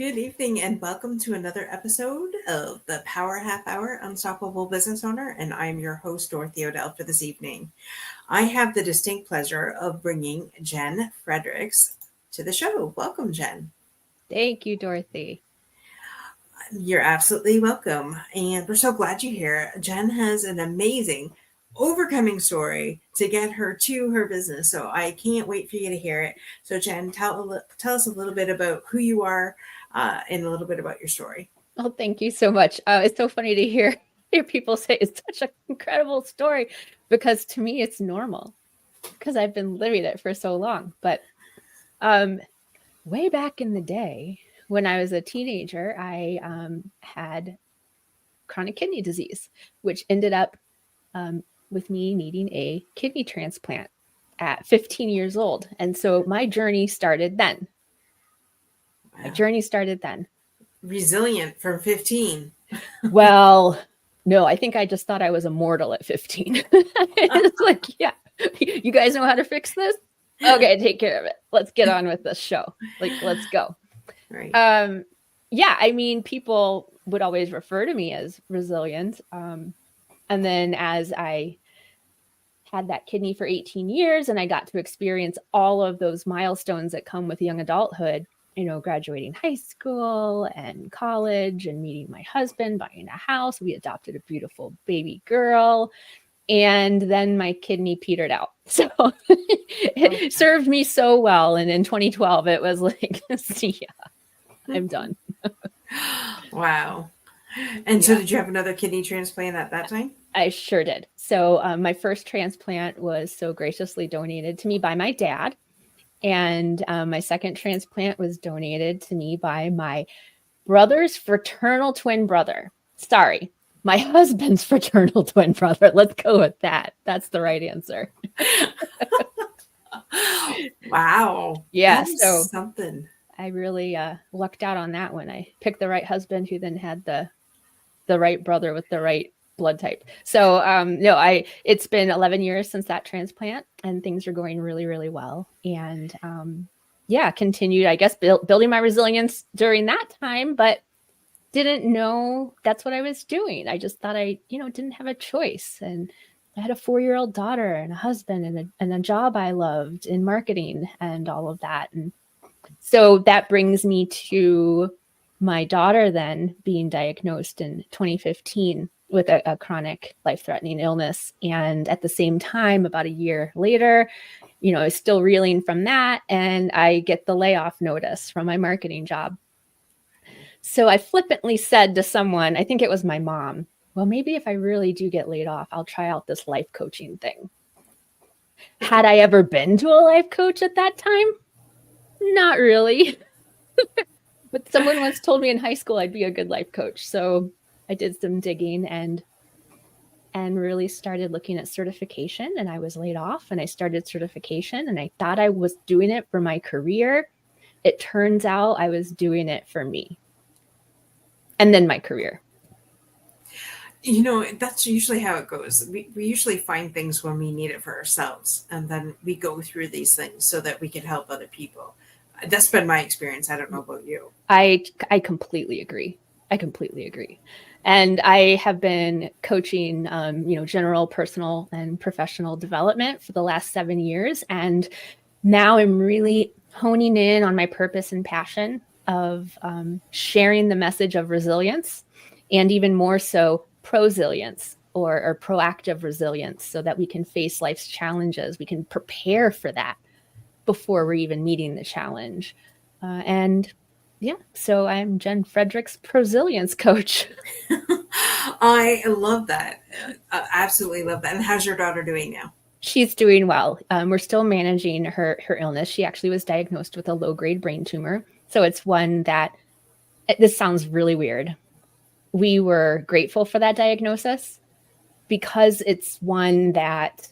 Good evening and welcome to another episode of the Power Half Hour Unstoppable Business Owner. And I'm your host, Dorothy O'Dell, for this evening. I have the distinct pleasure of bringing Jen Fredrick to the show. Welcome, Jen. Thank you, Dorothy. You're absolutely welcome. And we're so glad you're here. Jen has an amazing overcoming story to get her to her business. So I can't wait for you to hear it. So Jen, tell us a little bit about who you are and a little bit about your story. Oh, thank you so much. It's so funny to hear people say it's such an incredible story because to me it's normal because I've been living it for so long. But way back in the day when I was a teenager, I had chronic kidney disease, which ended up with me needing a kidney transplant at 15 years old. And so my journey started then. Resilient from 15. Well, no, I think I just thought I was immortal at 15. It's like, yeah, you guys know how to fix this? Okay, take care of it. Let's get on with this show. Like, let's go. Right. Yeah, I mean, people would always refer to me as resilient. And then as I had that kidney for 18 years and I got to experience all of those milestones that come with young adulthood, you know, graduating high school and college and meeting my husband, buying a house. We adopted a beautiful baby girl. And then my kidney petered out. So it served me so well. And in 2012, it was like, see ya, I'm done. Wow. And so did you have another kidney transplant at that time? I sure did. So my first transplant was so graciously donated to me by my dad. And my second transplant was donated to me by my brother's fraternal twin brother. Sorry, my husband's fraternal twin brother. Let's go with that. That's the right answer. Wow. Yeah. That is so something. I really lucked out on that one. I picked the right husband who then had the right brother with the right blood type. So it's been 11 years since that transplant and things are going really, really well. And continued, I guess, building my resilience during that time, but didn't know that's what I was doing. I just thought I, didn't have a choice. And I had a 4-year-old daughter and a husband and a job I loved in marketing and all of that. And so that brings me to my daughter then being diagnosed in 2015 with a chronic life-threatening illness. And at the same time, about a year later, I was still reeling from that. And I get the layoff notice from my marketing job. So I flippantly said to someone, I think it was my mom, well, maybe if I really do get laid off, I'll try out this life coaching thing. Had I ever been to a life coach at that time? Not really. But someone once told me in high school I'd be a good life coach. So I did some digging and really started looking at certification, and I was laid off and I started certification and I thought I was doing it for my career. It turns out I was doing it for me. And then my career. That's usually how it goes. We usually find things when we need it for ourselves, and then we go through these things so that we can help other people. That's been my experience. I don't know about you. I completely agree. And I have been coaching, general, personal, and professional development for the last 7 years. And now I'm really honing in on my purpose and passion of sharing the message of resilience, and even more so prosilience or proactive resilience, so that we can face life's challenges. We can prepare for that before we're even meeting the challenge. So I'm Jen Fredrick's prosilience coach. I love that. Absolutely love that. And how's your daughter doing now? She's doing well. We're still managing her illness. She actually was diagnosed with a low-grade brain tumor. So it's one that, this sounds really weird. We were grateful for that diagnosis because it's one that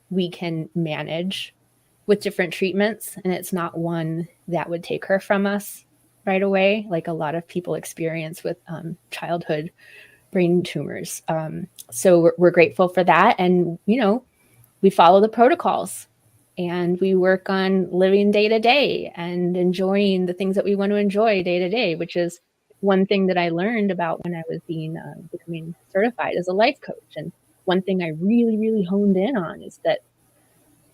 we can manage with different treatments, and it's not one that would take her from us right away, like a lot of people experience with childhood brain tumors. So we're grateful for that. And, we follow the protocols. and we work on living day to day and enjoying the things that we want to enjoy day to day, which is one thing that I learned about when I was becoming certified as a life coach. And one thing I really, really honed in on is that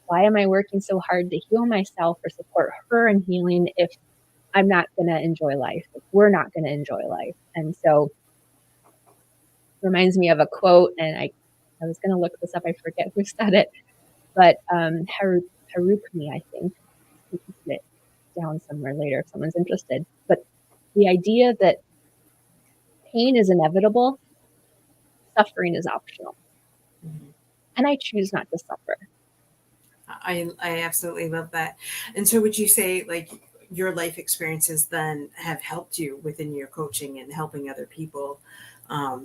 why am I working so hard to heal myself or support her in healing if I'm not going to enjoy life, if we're not going to enjoy life? And so it reminds me of a quote, and I was going to look this up. I forget who said it, but Harukmi, I think. We can put it down somewhere later if someone's interested. But the idea that pain is inevitable, suffering is optional. Mm-hmm. And I choose not to suffer. I absolutely love that. And so would you say like your life experiences then have helped you within your coaching and helping other people,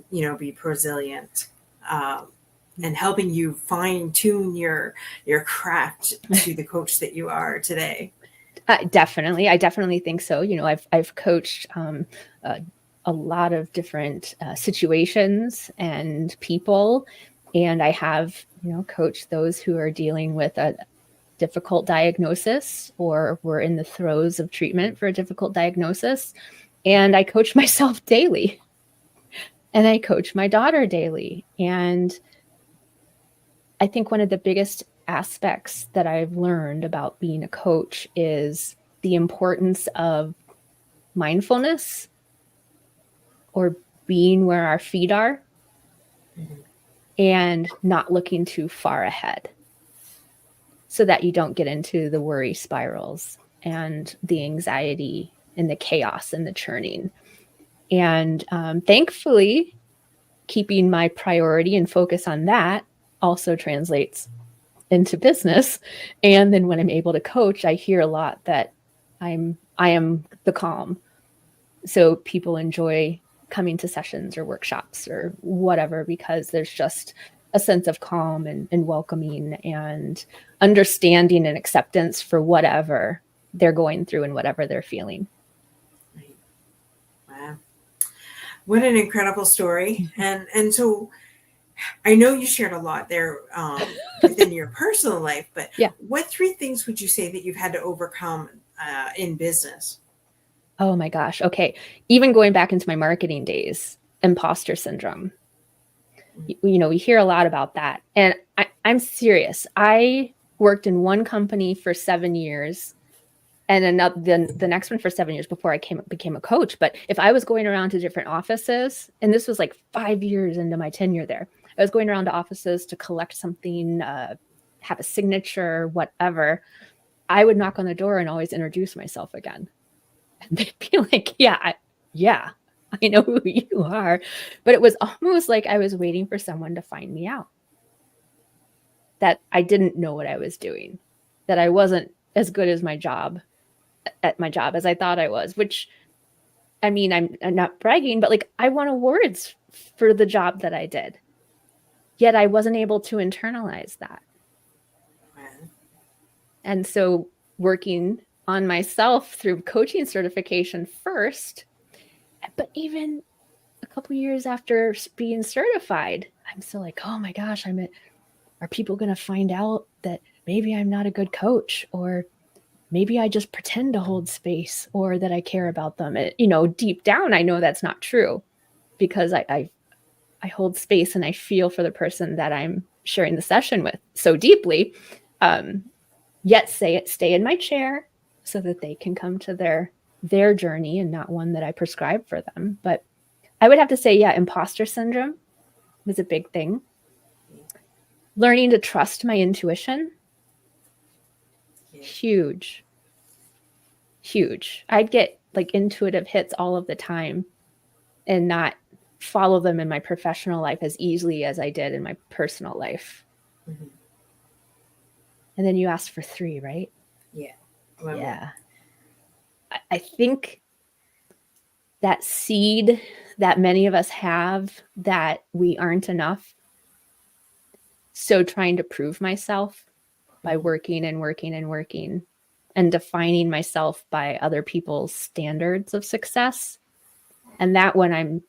be resilient, and helping you fine tune your craft to the coach that you are today? Definitely. I definitely think so. I've coached a lot of different situations and people, and I have, coached those who are dealing with a difficult diagnosis or were in the throes of treatment for a difficult diagnosis. And I coach myself daily, and I coach my daughter daily. And I think one of the biggest aspects that I've learned about being a coach is the importance of mindfulness, or being where our feet are, Mm-hmm. and not looking too far ahead so that you don't get into the worry spirals and the anxiety and the chaos and the churning. And thankfully, keeping my priority and focus on that also translates into business. And then when I'm able to coach, I hear a lot that I am the calm. So people enjoy coming to sessions or workshops or whatever, because there's just a sense of calm and welcoming and understanding and acceptance for whatever they're going through and whatever they're feeling. Right. Wow. What an incredible story. And so I know you shared a lot there within your personal life, but Yeah. what 3 things would you say that you've had to overcome in business? Oh my gosh. Okay. Even going back into my marketing days, imposter syndrome. We hear a lot about that. And I'm serious. I worked in one company for 7 years and the next one for 7 years before I became a coach. But if I was going around to different offices, and this was like 5 years into my tenure there, I was going around to offices to collect something, have a signature, whatever, I would knock on the door and always introduce myself again. And they'd be like, yeah, I know who you are. But it was almost like I was waiting for someone to find me out, that I didn't know what I was doing, that I wasn't as good as at my job as I thought I was, which, I mean, I'm not bragging, but like I won awards for the job that I did. Yet I wasn't able to internalize that. Wow. And so working on myself through coaching certification first, but even a couple years after being certified, I'm still like, oh my gosh, are people going to find out that maybe I'm not a good coach, or maybe I just pretend to hold space, or that I care about them? Deep down, I know that's not true, because I hold space and I feel for the person that I'm sharing the session with so deeply. Yet stay in my chair so that they can come to their journey, and not one that I prescribe for them. But I would have to say, yeah, imposter syndrome was a big thing. Learning to trust my intuition, huge. I'd get like intuitive hits all of the time and not follow them in my professional life as easily as I did in my personal life. Mm-hmm. And then you asked for 3, right? Yeah. Yeah. I think that seed that many of us have, that we aren't enough. So trying to prove myself by working and working and working, and defining myself by other people's standards of success. And that one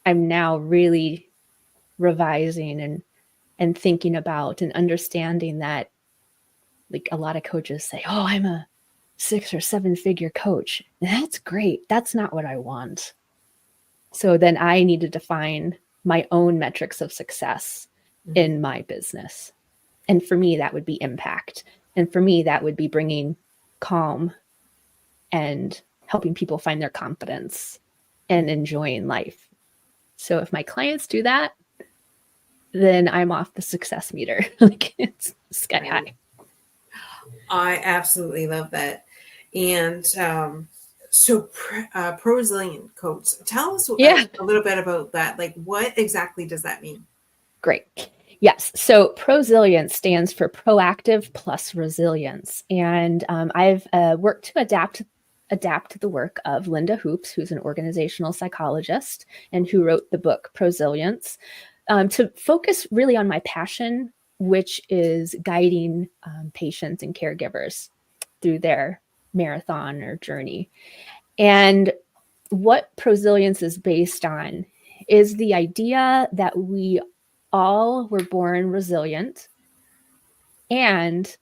I'm now really revising and thinking about and understanding that Like a lot of coaches say, oh, I'm a 6 or 7 figure coach. That's great. That's not what I want. So then I need to define my own metrics of success in my business. And for me, that would be impact. And for me, that would be bringing calm and helping people find their confidence and enjoying life. So if my clients do that, then I'm off the success meter. Like it's sky high. I absolutely love that. And so pro-resilient coach, tell us a little bit about that. Like what exactly does that mean? Great. Yes. So prosilience stands for proactive plus resilience. And I've worked to adapt the work of Linda Hoops, who's an organizational psychologist and who wrote the book Prosilience, to focus really on my passion, which is guiding patients and caregivers through their marathon or journey. And what prosilience is based on is the idea that we all were born resilient, and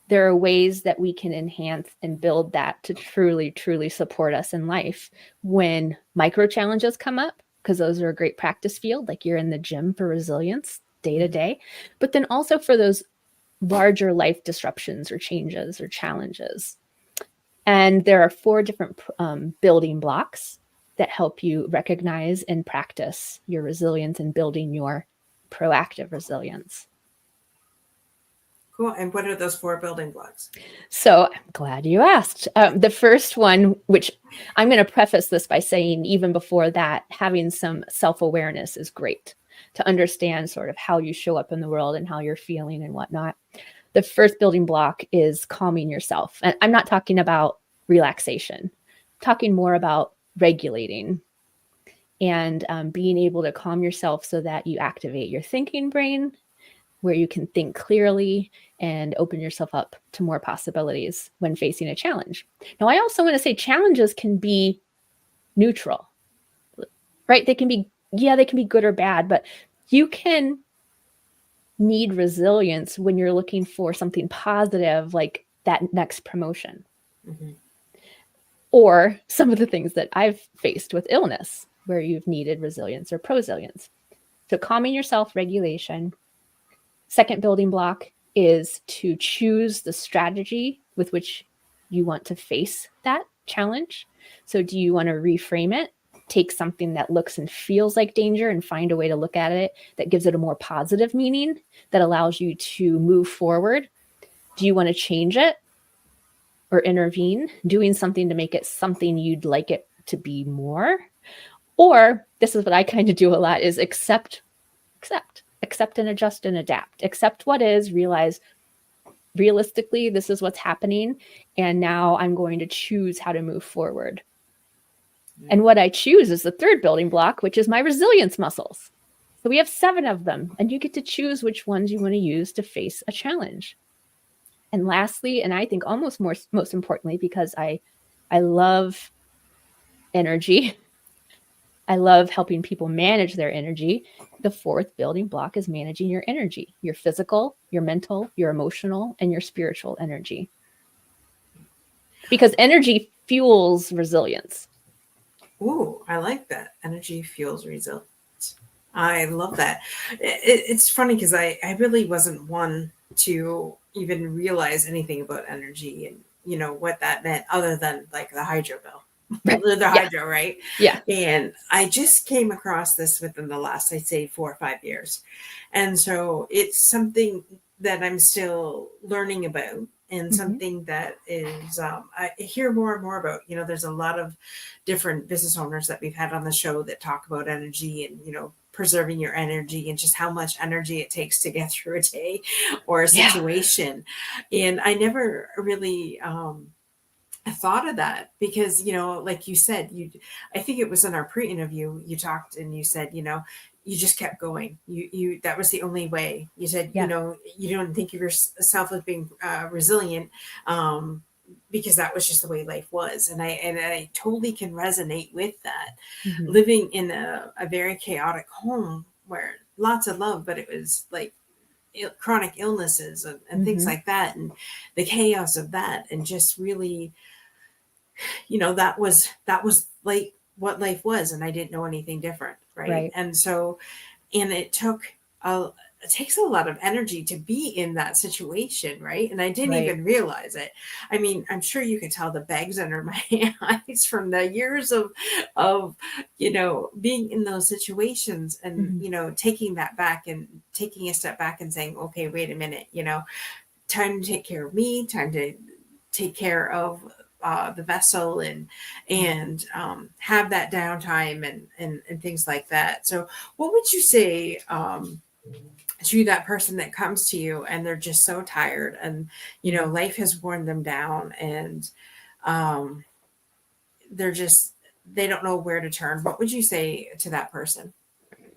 there are ways that we can enhance and build that to truly, truly support us in life when micro challenges come up, because those are a great practice field. Like you're in the gym for resilience day to day, but then also for those larger life disruptions or changes or challenges. And there are 4 different building blocks that help you recognize and practice your resilience and building your proactive resilience. Cool. And what are those 4 building blocks? So I'm glad you asked. The first one, which I'm going to preface this by saying, even before that, having some self-awareness is great to understand sort of how you show up in the world and how you're feeling and whatnot. The first building block is calming yourself. And I'm not talking about relaxation. I'm talking more about regulating and being able to calm yourself so that you activate your thinking brain, where you can think clearly and open yourself up to more possibilities when facing a challenge. Now, I also want to say challenges can be neutral, right? They can be good or bad, but you can need resilience when you're looking for something positive, like that next promotion. Mm-hmm. Or some of the things that I've faced with illness, where you've needed resilience or prosilience. So calming yourself, regulation. Second building block is to choose the strategy with which you want to face that challenge. So do you want to reframe it, take something that looks and feels like danger and find a way to look at it that gives it a more positive meaning that allows you to move forward? Do you want to change it or intervene, doing something to make it something you'd like it to be more? Or this is what I kind of do a lot, is accept and adjust and adapt. Accept what is, realize realistically, this is what's happening. And now I'm going to choose how to move forward. And what I choose is the third building block, which is my resilience muscles. So we have 7 of them, and you get to choose which ones you want to use to face a challenge. And lastly, and I think almost most importantly, because I love energy, I love helping people manage their energy. The 4th building block is managing your energy, your physical, your mental, your emotional, and your spiritual energy. Because energy fuels resilience. Ooh, I like that. Energy fuels resilience. I love that. It's funny because I really wasn't one to even realize anything about energy and, what that meant other than like the hydro bill. Right. The hydro, right? Yeah. And I just came across this within the last, I'd say 4 or 5 years. And so it's something that I'm still learning about and something that is, I hear more and more about. There's a lot of different business owners that we've had on the show that talk about energy and, preserving your energy and just how much energy it takes to get through a day or a situation. Yeah. And I never really, I thought of that because, like you said, I think it was in our pre-interview, you talked and you said, you just kept going. That was the only way. You said, you don't think of yourself as being resilient because that was just the way life was. And I totally can resonate with that. Mm-hmm. Living in a very chaotic home where lots of love, but it was like, chronic illnesses and things like that, and the chaos of that, and just really, that was like what life was, and I didn't know anything different, right? Right. And so, and it takes a lot of energy to be in that situation, right? And I didn't Right. even realize it. I mean, I'm sure you could tell the bags under my eyes from the years of being in those situations, and taking that back and taking a step back and saying, okay, wait a minute, time to take care of me, time to take care of the vessel, and have that downtime, and things like that. So what would you say to that person that comes to you and they're just so tired, and life has worn them down, and um, they don't know where to turn? What would you say to that person?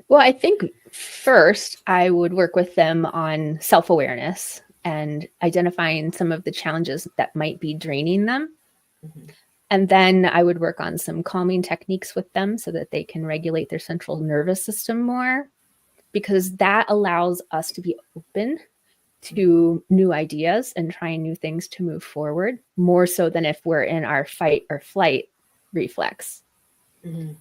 Well, I think first I would work with them on self-awareness and identifying some of the challenges that might be draining them. Mm-hmm. And then I would work on some calming techniques with them so that they can regulate their central nervous system more, because that allows us to be open to new ideas and trying new things to move forward, more so than if we're in our fight or flight reflex. Mm-hmm.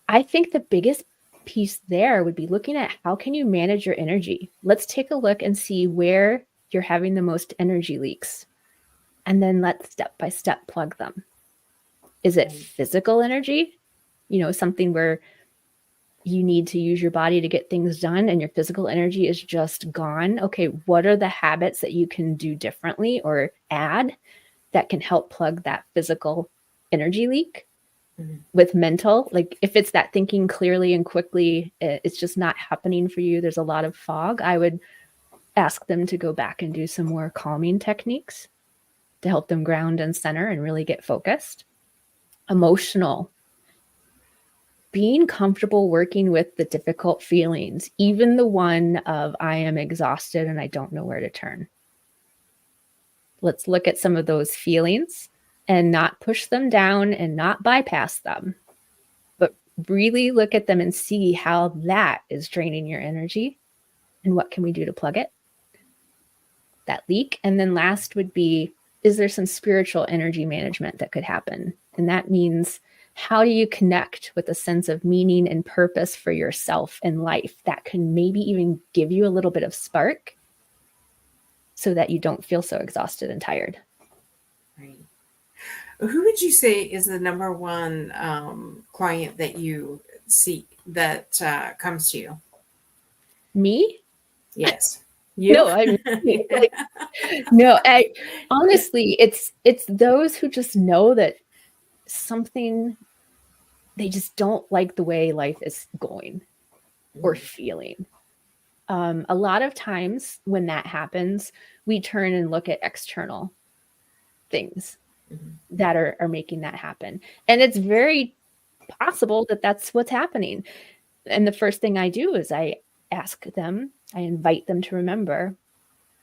I think the biggest piece there would be looking at how can you manage your energy. Let's take a look and see where you're having the most energy leaks. And then let's step by step plug them. Is it physical energy? Something where you need to use your body to get things done and your physical energy is just gone. Okay, what are the habits that you can do differently or add that can help plug that physical energy leak? Mm-hmm. With mental, like if it's that thinking clearly and quickly, it's just not happening for you, there's a lot of fog, I would ask them to go back and do some more calming techniques to help them ground and center and really get focused. Emotional, being comfortable working with the difficult feelings, even the one of I am exhausted and I don't know where to turn. Let's look at some of those feelings and not push them down and not bypass them, but really look at them and see how that is draining your energy and what can we do to plug it, that leak. And then last would be, is there some spiritual energy management that could happen? And that means, how do you connect with a sense of meaning and purpose for yourself and life that can maybe even give you a little bit of spark so that you don't feel so exhausted and tired? Right. Who would you say is the number one client that you seek that comes to you? Me? Yes. You? No, honestly, it's those who just know that something, they just don't like the way life is going or feeling. A lot of times when that happens, we turn and look at external things that are making that happen. And it's very possible that that's what's happening. And the first thing I do is I invite them to remember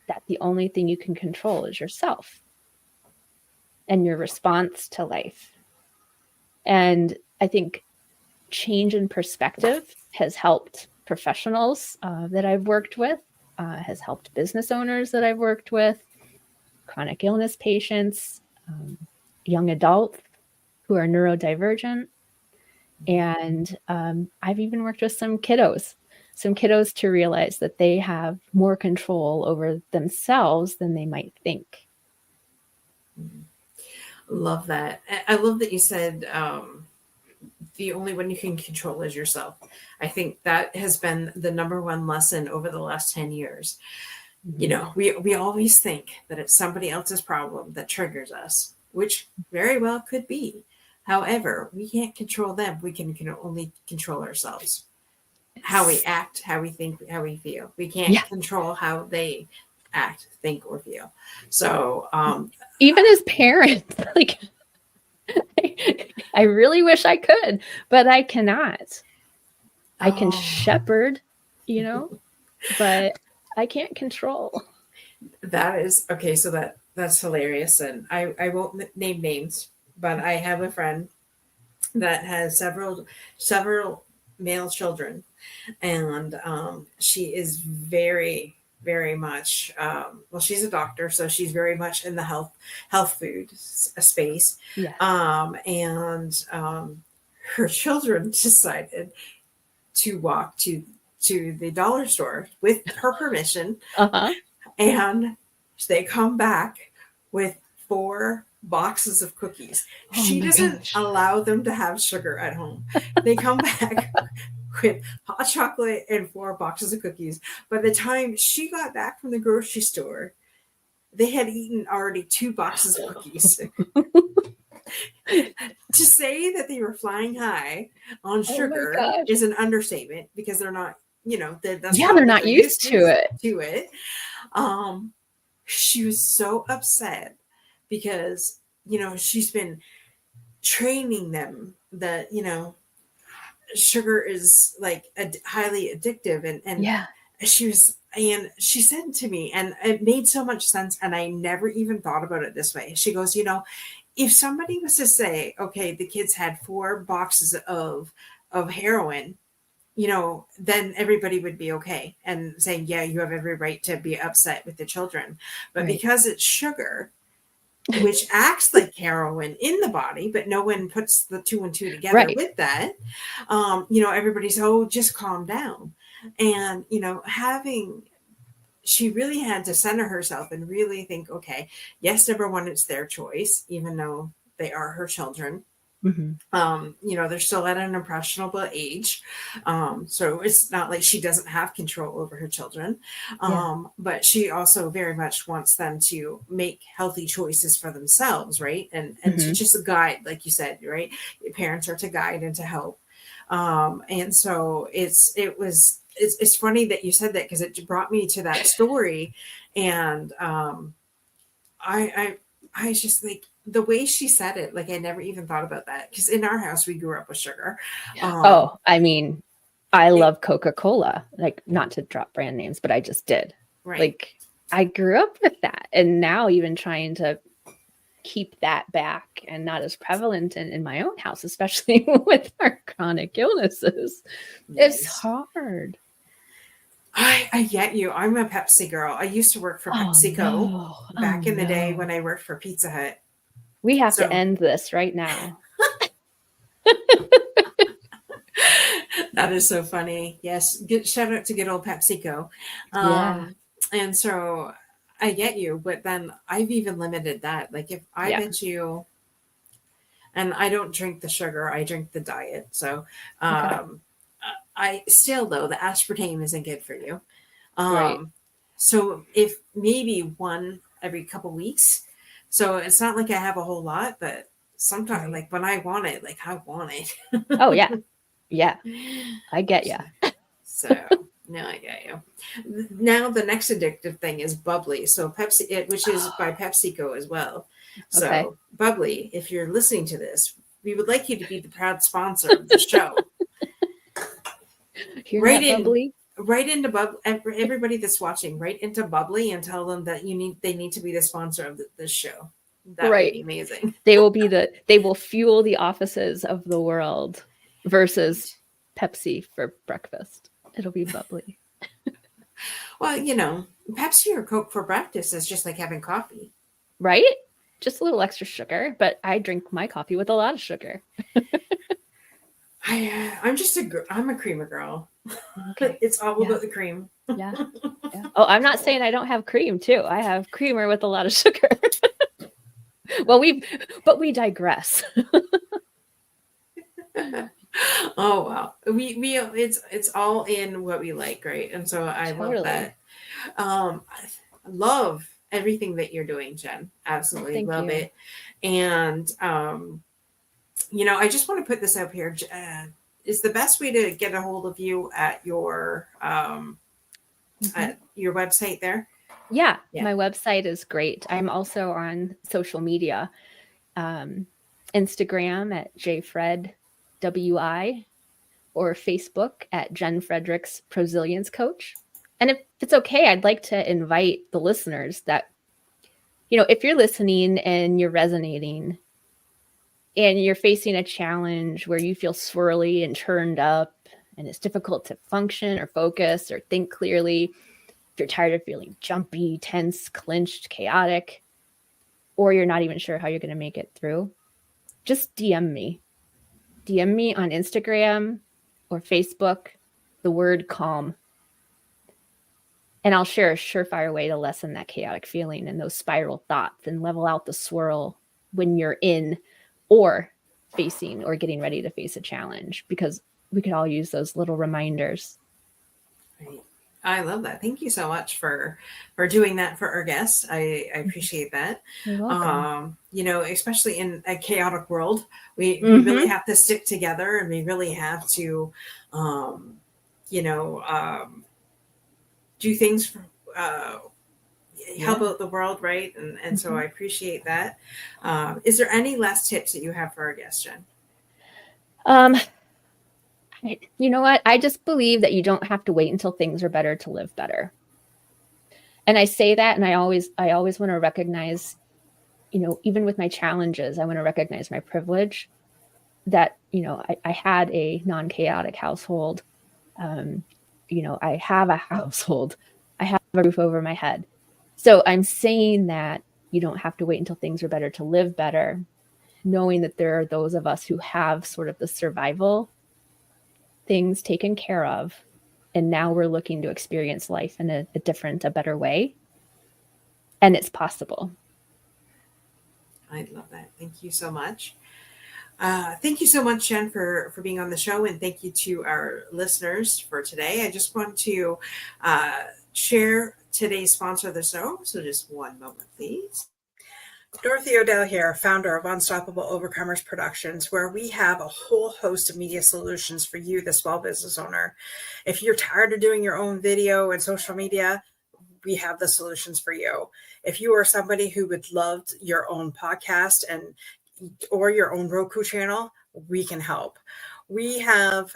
that the only thing you can control is yourself and your response to life. And I think change in perspective has helped professionals that I've worked with, has helped business owners that I've worked with, chronic illness patients, young adults who are neurodivergent. And I've even worked with some kiddos to realize that they have more control over themselves than they might think. Love that. I love that you said the only one you can control is yourself. I think that has been the number one lesson over the last 10 years. We always think that it's somebody else's problem that triggers us, which very well could be. However, we can't control them. We can only control ourselves. How we act, how we think, how we feel. We can't control how they act, think, or feel. So even as parents, like I really wish I could, but I cannot. I can shepherd, but I can't control. That is okay. So that's hilarious. And I won't name names, but I have a friend that has several male children, and she is very very much, well, she's a doctor, so she's very much in the health food space. Yeah. And her children decided to walk to the dollar store with her permission, Uh-huh. and they come back with 4 boxes of cookies. Oh She my doesn't gosh. allow them to have sugar at home. They come back with hot chocolate and 4 boxes of cookies. By the time she got back from the grocery store, they had eaten already 2 boxes of cookies. To say that they were flying high on Oh my sugar gosh. is an understatement, because they're not, that's Yeah, not they're what not they're used used to it. to it. Um, she was so upset because, she's been training them that, sugar is like highly addictive, and Yeah. and she said to me, and it made so much sense, and I never even thought about it this way. She goes, if somebody was to say, okay, the kids had 4 boxes of heroin, then everybody would be okay and saying, yeah, you have every right to be upset with the children. But Right. because it's sugar, which acts like heroin in the body, but no one puts the 2 and 2 together Right. with that, everybody's, just calm down. And, she really had to center herself and really think, okay, yes, number one, it's their choice, even though they are her children. Mm-hmm. They're still at an impressionable age. So it's not like she doesn't have control over her children. Yeah. But she also very much wants them to make healthy choices for themselves, right? And to Mm-hmm. just guide, like you said, right? Parents are to guide and to help. And so it's funny that you said that, because it brought me to that story. And I I just like the way she said it, like I never even thought about that, because in our house we grew up with sugar. Oh, I mean, I it- love Coca-Cola. Like, not to drop brand names, but I just did. right. Like, I grew up with that. And now even trying to keep that back and not as prevalent in my own house, especially with our chronic illnesses, it's Yes. hard. I get you. I'm a Pepsi girl. I used to work for Oh PepsiCo no. back Oh in the day no. when I worked for Pizza Hut. We have to So end this right now. that is so funny. Yes, shout out to good old PepsiCo. Yeah. And so I get you, but then I've even limited that. Like if I Yeah. bet you, and I don't drink the sugar, I drink the diet. So Okay. I still, though, the aspartame isn't good for you. Right. So if maybe one every couple weeks, so it's not like I have a whole lot, but sometimes, Right. like when I want it, like I want Oh yeah. Yeah. it. I get ya. So no, I get you. Now the next addictive thing is bubbly. So which is by PepsiCo as well. Okay. So bubbly, if you're listening to this, we would like you to be the proud sponsor of the show. Hear Right that, in, bubbly? right into everybody that's watching, right into bubbly, and tell them that they need to be the sponsor of this show. That would Right. be amazing. They will fuel the offices of the world versus Pepsi for breakfast. It'll be bubbly. Well, Pepsi or Coke for breakfast is just like having coffee. Right? Just a little extra sugar, but I drink my coffee with a lot of sugar. I'm a creamer girl. Okay. It's all Yeah. about the cream. Yeah. Yeah. Oh, I'm not saying I don't have cream too. I have creamer with a lot of sugar. Well, we digress. Oh wow, we it's all in what we like, right? And so I love Totally. that. I love everything that you're doing, Jen. Absolutely Thank love you. it. And I just want to put this up here. Is the best way to get a hold of you at your website there? Yeah, Yeah. my website is great. I'm also on social media, Instagram at jfredwi, or Facebook at Jen Fredrick's Prosilience Coach. And if it's okay, I'd like to invite the listeners that, if you're listening and you're resonating and you're facing a challenge where you feel swirly and turned up and it's difficult to function or focus or think clearly, if you're tired of feeling jumpy, tense, clinched, chaotic, or you're not even sure how you're going to make it through, just DM me. DM me on Instagram or Facebook, the word calm. And I'll share a surefire way to lessen that chaotic feeling and those spiral thoughts and level out the swirl when you're in or facing or getting ready to face a challenge, because we could all use those little reminders. Right. I love that. Thank you so much for doing that for our guests. I appreciate that. You're welcome. You know, especially in a chaotic world, we really have to stick together, and we really have to, you know, do things for, help out the world, right? And so I appreciate that. Is there any last tips that you have for our guests, Jen? You know what? I just believe that you don't have to wait until things are better to live better. And I say that, and I always want to recognize, you know, even with my challenges, I want to recognize my privilege that, you know, I had a non-chaotic household. You know, I have a household. I have a roof over my head. So I'm saying that you don't have to wait until things are better to live better, knowing that there are those of us who have sort of the survival things taken care of, and now we're looking to experience life in a different, a better way, and it's possible. I love that. Thank you so much. Thank you so much, Jen, for being on the show, and thank you to our listeners for today. I just want to share today's sponsor of the show, so just one moment, please. Dorothy O'Dell here, founder of Unstoppable Overcomers Productions, where we have a whole host of media solutions for you, the small business owner. If you're tired of doing your own video and social media, we have the solutions for you. If you are somebody who would love your own podcast or your own Roku channel, we can help. We have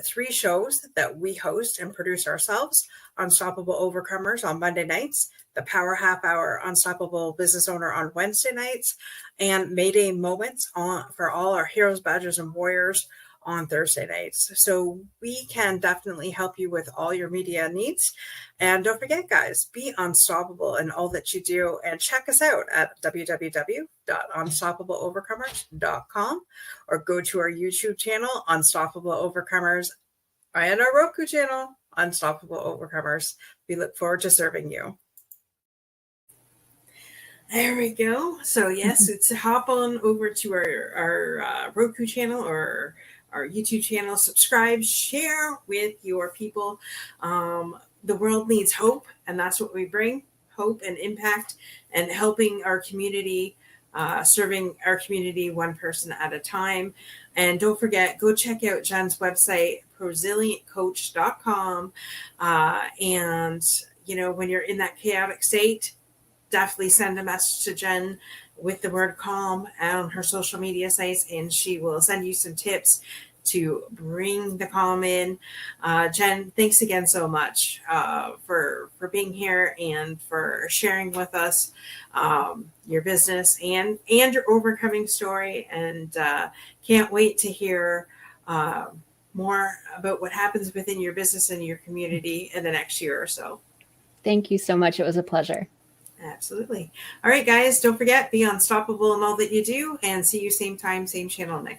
3 shows that we host and produce ourselves. Unstoppable Overcomers on Monday nights, the Power Half Hour Unstoppable Business Owner on Wednesday nights, and Mayday Moments for all our heroes, badgers, and warriors on Thursday nights. So we can definitely help you with all your media needs. And don't forget, guys, be unstoppable in all that you do, and check us out at www.unstoppableovercomers.com, or go to our YouTube channel, Unstoppable Overcomers, and our Roku channel, Unstoppable Overcomers. We look forward to serving you. There we go. So yes, it's hop on over to our Roku channel or our YouTube channel, subscribe, share with your people. The world needs hope, and that's what we bring: hope and impact, and helping our community, serving our community one person at a time. And don't forget, go check out Jen's website, prosilientcoach.com. And, you know, when you're in that chaotic state, definitely send a message to Jen with the word calm on her social media sites, and she will send you some tips to bring the calm in. Jen, thanks again so much for being here and for sharing with us your business and your overcoming story. And can't wait to hear more about what happens within your business and your community in the next year or so. Thank you so much. It was a pleasure. Absolutely. All right, guys, don't forget, be unstoppable in all that you do, and see you same time, same channel next